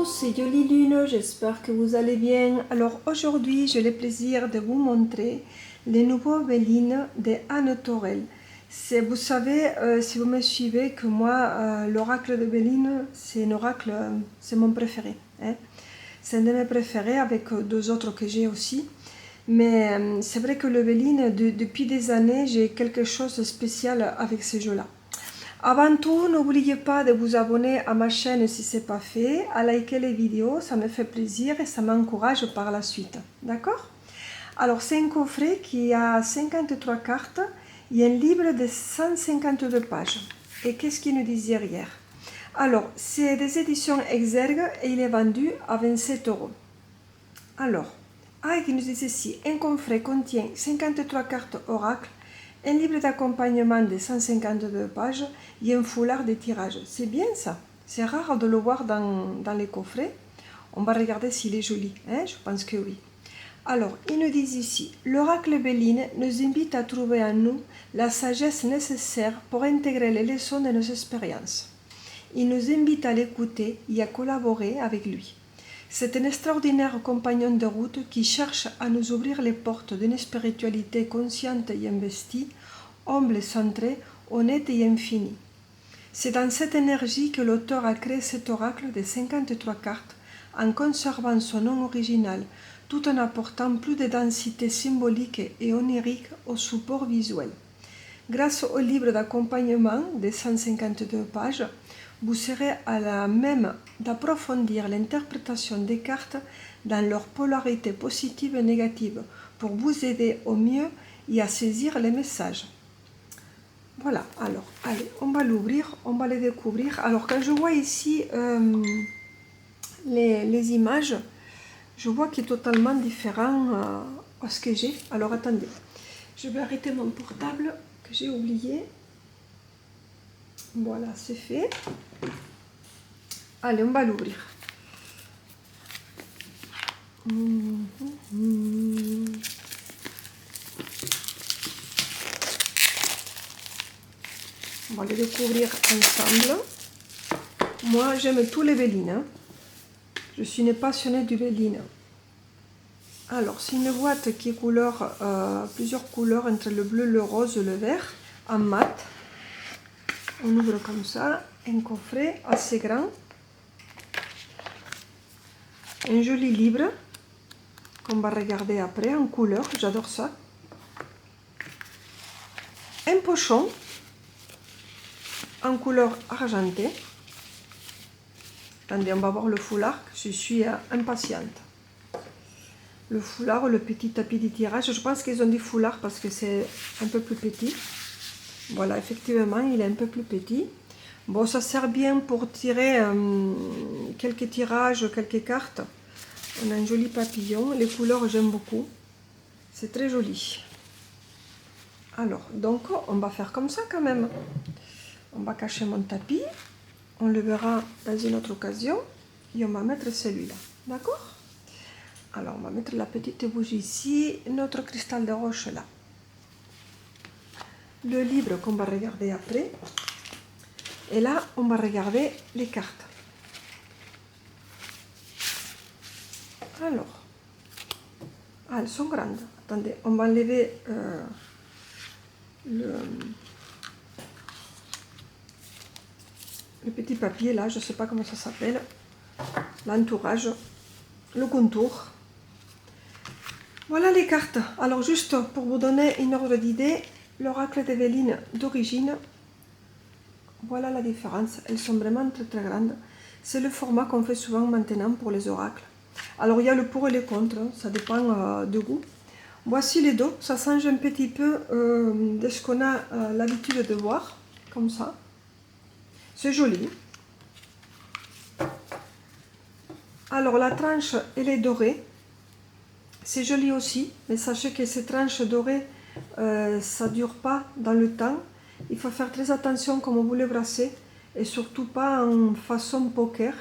c'est Jolie Lune, j'espère que vous allez bien. Alors aujourd'hui, j'ai le plaisir de vous montrer les nouveaux Béline de Anne Torel. Vous savez, si vous me suivez, que moi, l'oracle de Béline, c'est un oracle, c'est mon préféré. Hein. C'est un de mes préférés avec deux autres que j'ai aussi. Mais c'est vrai que le Béline, depuis des années, j'ai quelque chose de spécial avec ce jeu-là. Avant tout, n'oubliez pas de vous abonner à ma chaîne si ce n'est pas fait, à liker les vidéos, ça me fait plaisir et ça m'encourage par la suite. D'accord? Alors, c'est un coffret qui a 53 cartes et un livre de 152 pages. Et qu'est-ce qu'il nous disait hier? Alors, c'est des éditions Exergue et il est vendu à 27 €. Alors, il nous dit ceci, un coffret contient 53 cartes oracle, un livre d'accompagnement de 152 pages et un foulard de tirage. C'est bien ça. C'est rare de le voir dans les coffrets. On va regarder s'il est joli. Hein? Je pense que oui. Alors, il nous dit ici, l'oracle Béline nous invite à trouver en nous la sagesse nécessaire pour intégrer les leçons de nos expériences. Il nous invite à l'écouter et à collaborer avec lui. C'est un extraordinaire compagnon de route qui cherche à nous ouvrir les portes d'une spiritualité consciente et investie, humble et centrée, honnête et infinie. C'est dans cette énergie que l'auteur a créé cet oracle de 53 cartes, en conservant son nom original, tout en apportant plus de densité symbolique et onirique au support visuel. Grâce au livre d'accompagnement de 152 pages, vous serez à la même d'approfondir l'interprétation des cartes dans leur polarité positive et négative pour vous aider au mieux et à saisir les messages. Voilà, alors, allez, on va l'ouvrir, on va les découvrir. Alors, quand je vois ici les images, je vois qu'il est totalement différent à ce que j'ai. Alors, attendez, je vais arrêter mon portable que j'ai oublié. Voilà, c'est fait. Allez, on va l'ouvrir. On va les découvrir ensemble. Moi, j'aime tous les Béline. Hein. Je suis une passionnée du Béline. Alors, c'est une boîte qui est plusieurs couleurs entre le bleu, le rose et le vert, en mat. On ouvre comme ça, un coffret assez grand. Un joli livre qu'on va regarder après en couleur, j'adore ça. Un pochon en couleur argentée. Attendez, on va voir le foulard, je suis impatiente. Le foulard, le petit tapis de tirage, je pense qu'ils ont des foulards parce que c'est un peu plus petit. Voilà, effectivement, il est un peu plus petit. Bon, ça sert bien pour tirer quelques tirages, quelques cartes. On a un joli papillon. Les couleurs, j'aime beaucoup. C'est très joli. Alors, donc, on va faire comme ça quand même. On va cacher mon tapis. On le verra dans une autre occasion. Et on va mettre celui-là. D'accord? Alors, on va mettre la petite bougie ici. Notre cristal de roche là. Le livre qu'on va regarder après. Et là, on va regarder les cartes. Alors, elles sont grandes. Attendez, on va enlever le petit papier là, je ne sais pas comment ça s'appelle. L'entourage, le contour. Voilà les cartes. Alors, juste pour vous donner une ordre d'idée, l'oracle de Béline d'origine, voilà la différence. Elles sont vraiment très très grandes. C'est le format qu'on fait souvent maintenant pour les oracles. Alors, il y a le pour et le contre, ça dépend de goût. Voici les dos, ça change un petit peu de ce qu'on a l'habitude de voir, comme ça. C'est joli. Alors, la tranche, elle est dorée. C'est joli aussi, mais sachez que ces tranches dorées, ça ne dure pas dans le temps. Il faut faire très attention comme vous les brassez, et surtout pas en façon poker,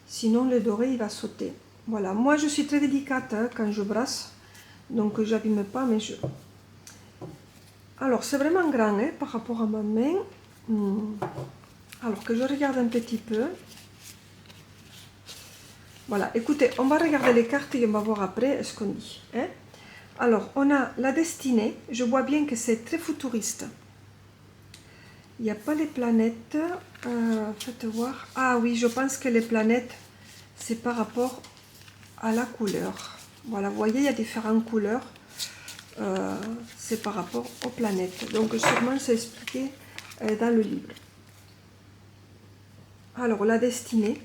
sinon le doré il va sauter. Voilà, moi je suis très délicate hein, quand je brasse, donc j'abîme pas mes jeux. Alors c'est vraiment grand hein, par rapport à ma main. Alors que je regarde un petit peu. Voilà, écoutez, on va regarder les cartes et on va voir après ce qu'on dit. Hein. Alors, on a la destinée. Je vois bien que c'est très futuriste. Il n'y a pas les planètes. Faites voir. Ah oui, je pense que les planètes, c'est par rapport à la couleur. Voilà, vous voyez, il y a différentes couleurs. C'est par rapport aux planètes. Donc, sûrement, c'est expliqué dans le livre. Alors, la destinée,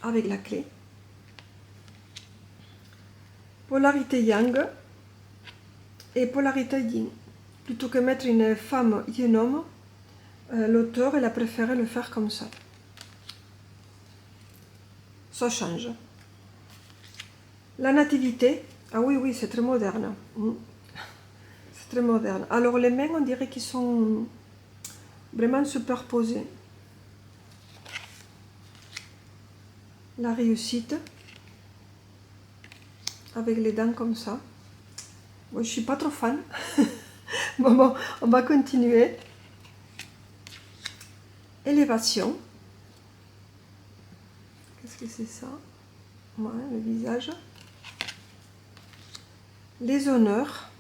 avec la clé. Polarité yang et polarité yin. Plutôt que mettre une femme et un homme, l'auteur, il a préféré le faire comme ça. Ça change. La nativité, ah oui, oui, c'est très moderne. C'est très moderne. Alors les mains, on dirait qu'ils sont vraiment superposées. La réussite, avec les dents comme ça. Moi, je suis pas trop fan. Bon, on va continuer. Élévation. Qu'est-ce que c'est ça? Ouais, le visage. Les honneurs.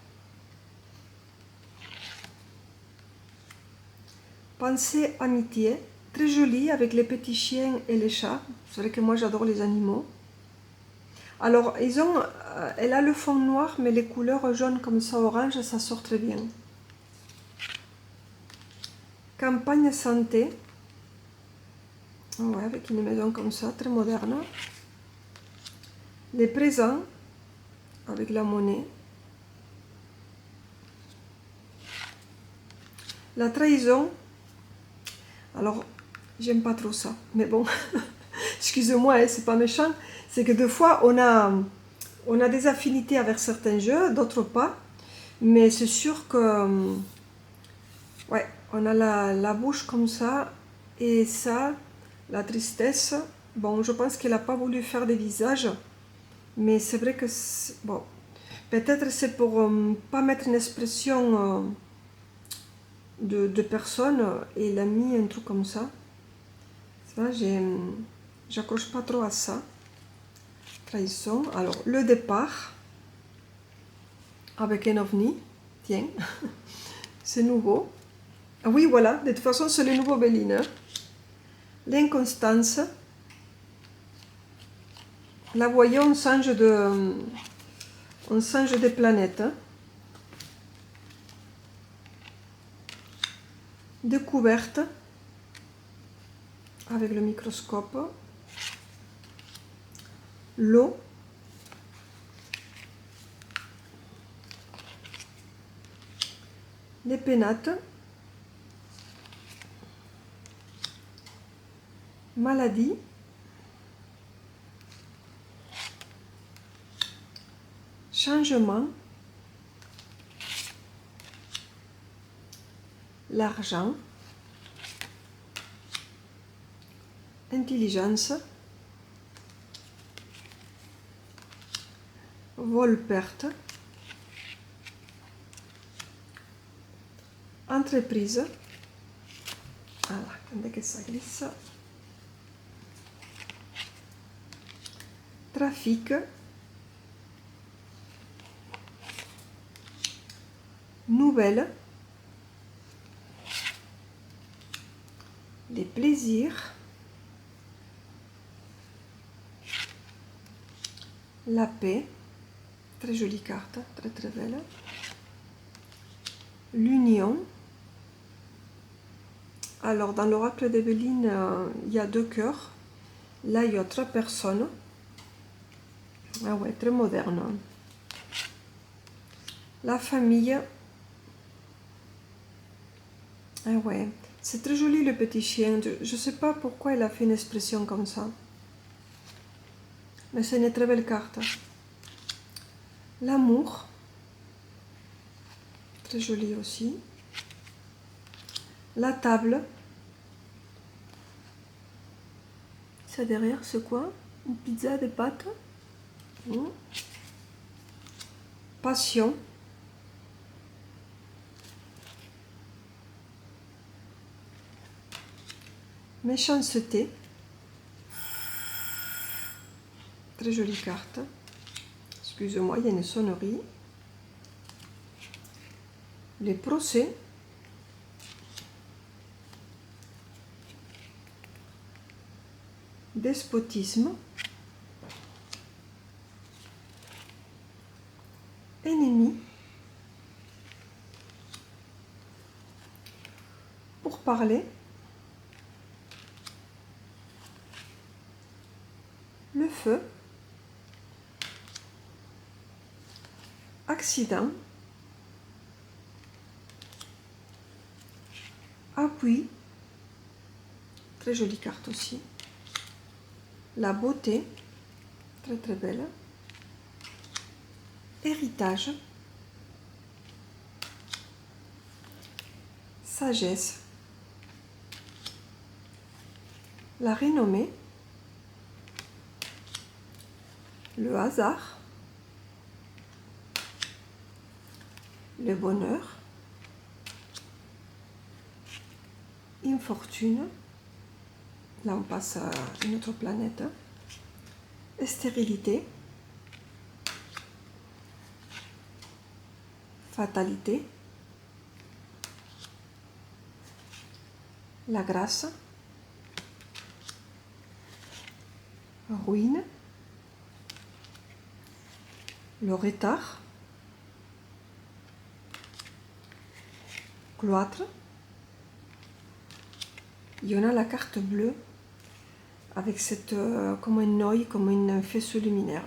Pensée, amitié. Très joli avec les petits chiens et les chats. C'est vrai que moi j'adore les animaux. Alors, elle a le fond noir, mais les couleurs jaunes comme ça, orange, ça sort très bien. Campagne santé. Ouais, avec une maison comme ça, très moderne. Les présents, avec la monnaie. La trahison. Alors, j'aime pas trop ça, mais bon, excusez-moi, hein, c'est pas méchant. C'est que des fois, on a des affinités avec certains jeux, d'autres pas. Mais c'est sûr que, ouais, on a la bouche comme ça, et ça, la tristesse. Bon, je pense qu'elle n'a pas voulu faire des visages, mais c'est vrai que, bon, peut-être c'est pour pas mettre une expression de personne, et il a mis un truc comme ça. Ça, j'accroche pas trop à ça. Trahison. Alors, le départ, avec un ovni, tiens, c'est nouveau. Ah oui, voilà, de toute façon, c'est le nouveau Béline. Hein. L'inconstance. Là, vous voyez, on change de planète. Hein. Découverte, avec le microscope. L'eau. Les pénates. Maladie. Changement. L'argent. Intelligence. Vol-perte. Entreprise. Voilà, attendez que ça glisse. Trafic. Nouvelles. Les plaisirs. La paix. Très jolie carte, très très belle. L'union. Alors, dans l'oracle d'Evelyne, il y a 2 cœurs. Là, il y a 3 personnes. Ah ouais, très moderne. La famille. Ah ouais, c'est très joli le petit chien. Je ne sais pas pourquoi il a fait une expression comme ça. Mais c'est une très belle carte. L'amour. Très joli aussi. La table. Ça derrière, c'est quoi? Une pizza de pâtes. Passion. Méchanceté. Très jolie carte. Excusez-moi, il y a une sonnerie. Les procès. Despotisme. Ennemi. Pour parler. Le feu. Accident. Appui. Très jolie carte aussi. La beauté. Très très belle. Héritage. Sagesse. La renommée. Le hasard. Le bonheur. Infortune. Là on passe à une autre planète. Stérilité. Fatalité. La grâce. Ruine. Le retard. Cloître. Il y en a la carte bleue avec cette comme un œil, comme une faisceau luminaire.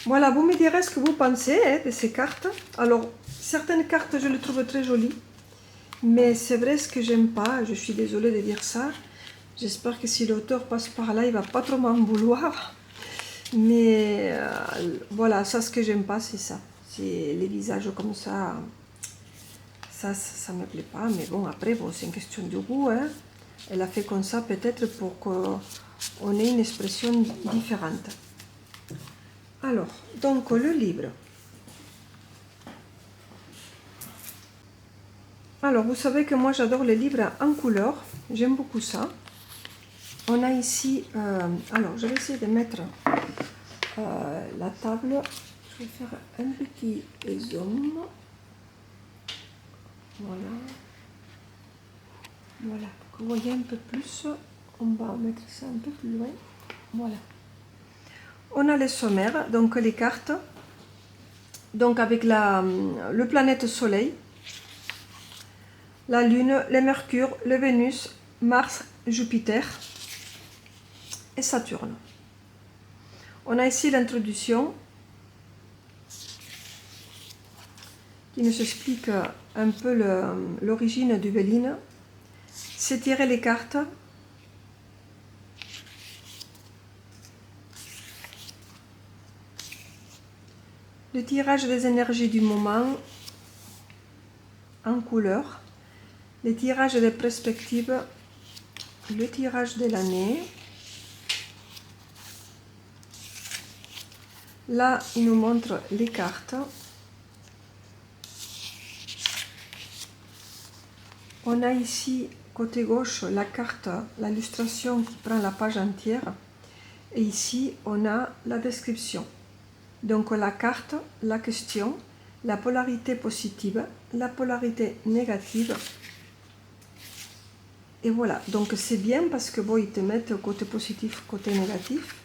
Voilà, vous me direz ce que vous pensez de ces cartes. Alors, certaines cartes, je les trouve très jolies. Mais c'est vrai ce que j'aime pas. Je suis désolée de dire ça. J'espère que si l'auteur passe par là, il va pas trop m'en vouloir. Mais voilà, ça, ce que j'aime pas, c'est ça. C'est les visages comme ça. Ça me plaît pas. Mais bon, après, bon, c'est une question de goût. Hein. Elle a fait comme ça peut-être pour qu'on ait une expression différente. Alors, donc le livre. Alors, vous savez que moi j'adore les livres en couleur. J'aime beaucoup ça. On a ici, alors je vais essayer de mettre la table. Je vais faire un petit zoom. Voilà. Voilà, pour que vous voyez un peu plus. On va mettre ça un peu plus loin. Voilà. On a les sommaires, donc les cartes. Donc avec le planète Soleil, la Lune, le Mercure, le Vénus, Mars, Jupiter et Saturne. On a ici l'introduction qui nous explique un peu l'origine du Béline. C'est tirer les cartes. Le tirage des énergies du moment en couleur. Le tirage des perspectives. Le tirage de l'année. Là, il nous montre les cartes. On a ici, côté gauche, la carte, l'illustration qui prend la page entière. Et ici, on a la description. Donc la carte, la question, la polarité positive, la polarité négative. Et voilà, donc c'est bien parce que bon, ils te mettent côté positif, côté négatif.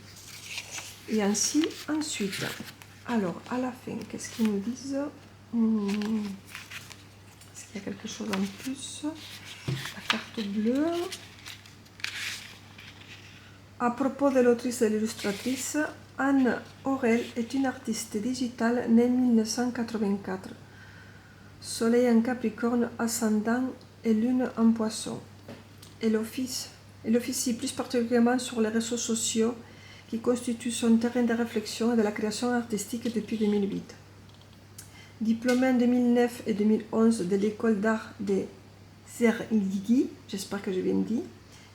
Et ainsi, ensuite. Alors, à la fin, qu'est-ce qu'ils nous disent? Est-ce qu'il y a quelque chose en plus? La carte bleue. À propos de l'autrice et de l'illustratrice, Anne Aurel est une artiste digitale née en 1984. Soleil en Capricorne, ascendant et lune en Poisson. Elle officie plus particulièrement sur les réseaux sociaux qui constituent son terrain de réflexion et de la création artistique depuis 2008. Diplômée en 2009 et 2011 de l'école d'art de Cerigny, j'espère que j'ai bien dit,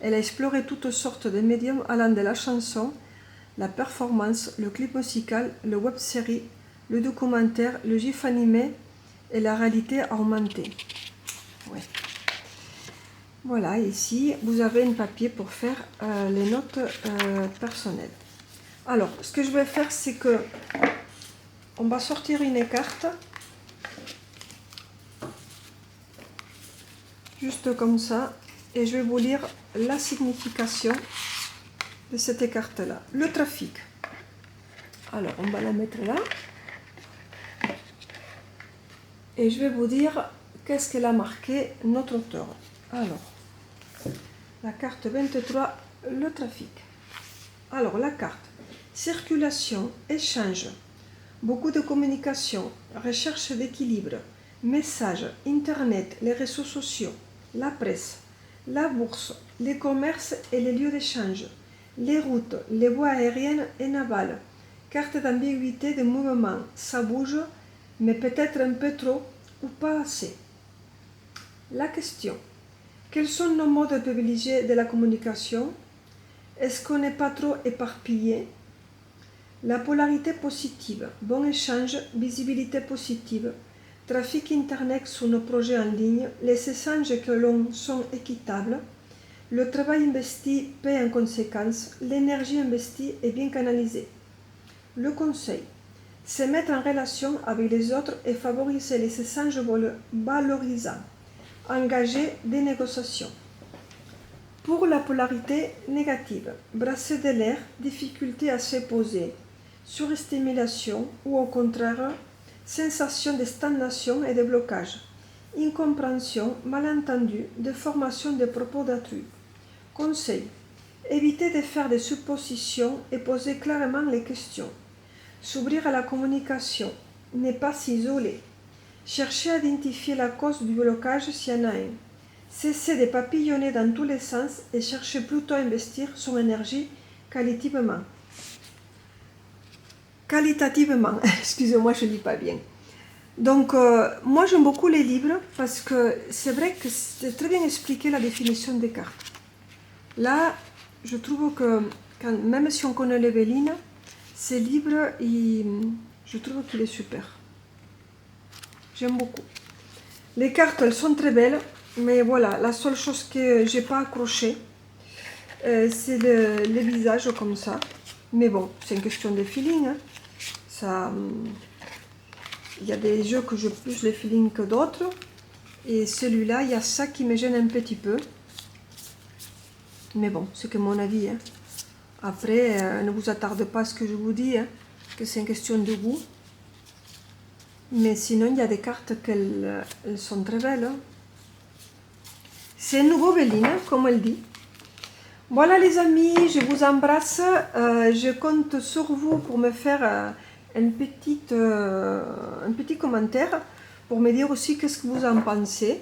elle a exploré toutes sortes de médiums allant de la chanson, la performance, le clip musical, le web-série, le documentaire, le gif animé et la réalité augmentée. Ouais. Voilà, ici, vous avez un papier pour faire les notes personnelles. Alors, ce que je vais faire, c'est que on va sortir une carte. Juste comme ça. Et je vais vous lire la signification de cette carte-là. Le trafic. Alors, on va la mettre là. Et je vais vous dire qu'est-ce qu'elle a marqué notre auteur. Alors, la carte 23, le trafic. Alors, la carte. Circulation, échange, beaucoup de communication, recherche d'équilibre, messages, internet, les réseaux sociaux, la presse, la bourse, les commerces et les lieux d'échange, les routes, les voies aériennes et navales, carte d'ambiguïté de mouvement, ça bouge, mais peut-être un peu trop ou pas assez. La question, quels sont nos modes privilégiés de la communication? Est-ce qu'on n'est pas trop éparpillé? La polarité positive, bon échange, visibilité positive, trafic internet sur nos projets en ligne, les échanges que l'on sont équitables, le travail investi paie en conséquence, l'énergie investie est bien canalisée. Le conseil, se mettre en relation avec les autres et favoriser les échanges valorisants, engager des négociations. Pour la polarité négative, brasser de l'air, difficulté à se poser, surstimulation ou au contraire, sensation de stagnation et de blocage, incompréhension, malentendu, déformation des propos d'autrui. Conseil, éviter de faire des suppositions et poser clairement les questions. S'ouvrir à la communication, ne pas s'isoler. Chercher à identifier la cause du blocage s'il y en a un. Cesser de papillonner dans tous les sens et chercher plutôt à investir son énergie qualitativement. Excusez-moi, je ne lis pas bien. Donc, moi j'aime beaucoup les livres parce que c'est vrai que c'est très bien expliqué la définition des cartes. Là, je trouve que même si on connaît l'Evelyne, ce livre, je trouve qu'il est super. J'aime beaucoup. Les cartes, elles sont très belles, mais voilà, la seule chose que j'ai pas accroché, c'est le visage comme ça. Mais bon, c'est une question de feeling. Hein. Ça, il y a des jeux que j'ai plus le feeling que d'autres. Et celui-là, il y a ça qui me gêne un petit peu. Mais bon, c'est que mon avis. Hein. Après, ne vous attardez pas à ce que je vous dis, hein, que c'est une question de goût. Mais sinon, il y a des cartes qu'elles sont très belles. Hein. C'est un nouveau Evelyne, comme elle dit. Voilà les amis, je vous embrasse. Je compte sur vous pour me faire un petit commentaire pour me dire aussi qu'est-ce que vous en pensez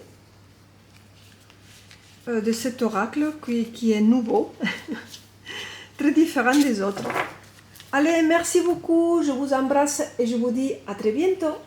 de cet oracle qui est nouveau, très différent des autres. Allez, merci beaucoup, je vous embrasse et je vous dis à très bientôt.